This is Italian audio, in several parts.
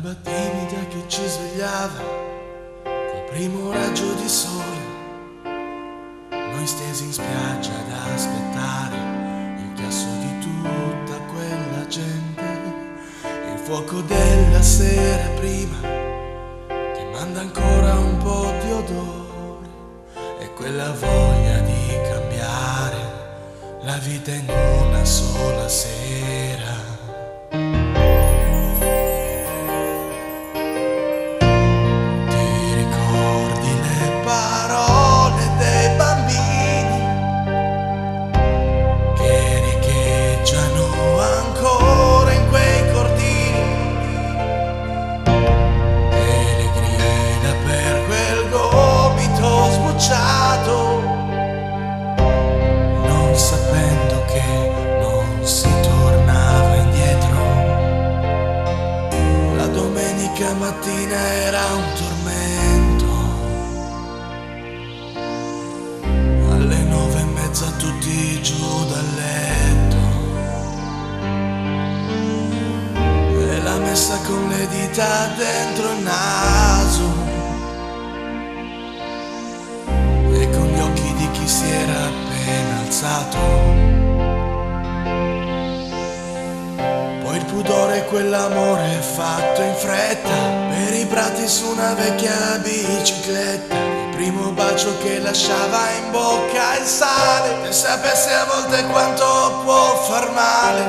L'alba timida che ci svegliava col primo raggio di sole, noi stesi in spiaggia ad aspettare il chiasso di tutta quella gente, il fuoco della sera prima che manda ancora un po' di odore e quella voglia di cambiare la vita in una sola sera. Non sapendo che non si tornava indietro, la domenica mattina era un tormento. Alle 9:30 tutti giù dal letto e la messa con le dita dentro il naso e con gli occhi di chi si era appena alzato. Poi il pudore e quell'amore fatto in fretta per i prati su una vecchia bicicletta, il primo bacio che lasciava in bocca il sale, e sapessi a volte quanto può far male.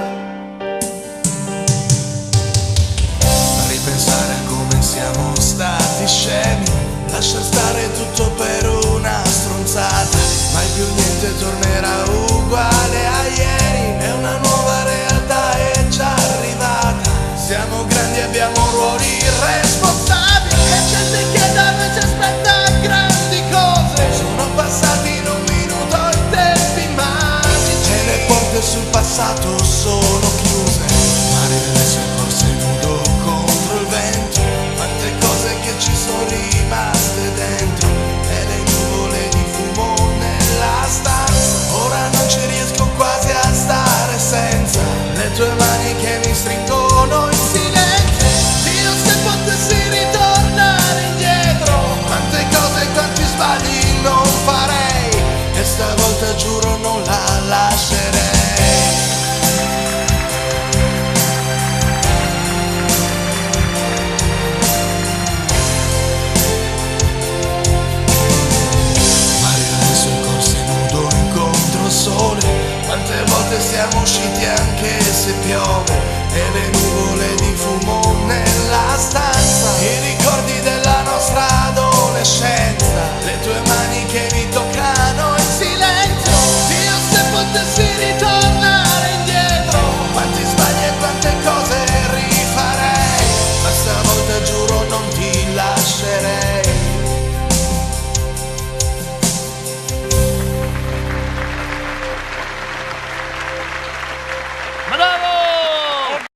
A ripensare a come siamo stati scemi, lasciar stare tutto per una stronzata, mai più niente tornerà uguale a ieri, è una nuova realtà, è già arrivata. Siamo grandi, abbiamo ruoli responsabili e gente che da noi ci aspetta grandi cose. Sono passati in un minuto i tempi magici e le porte sul passato sono chiuse. Mario adesso è forse nudo contro il vento, quante cose che ci sono rimaste dentro e le nuvole di fumo nella stanza. Ora non ci riesco quasi a stare senza le tue mani che mi stringono in silenzio. Dio, se potessi ritornare indietro, quante cose, quanti sbagli non farei, e stavolta giuro non la lascerei. Quante volte siamo usciti anche se piove e le nuvole di fumo nella stanza.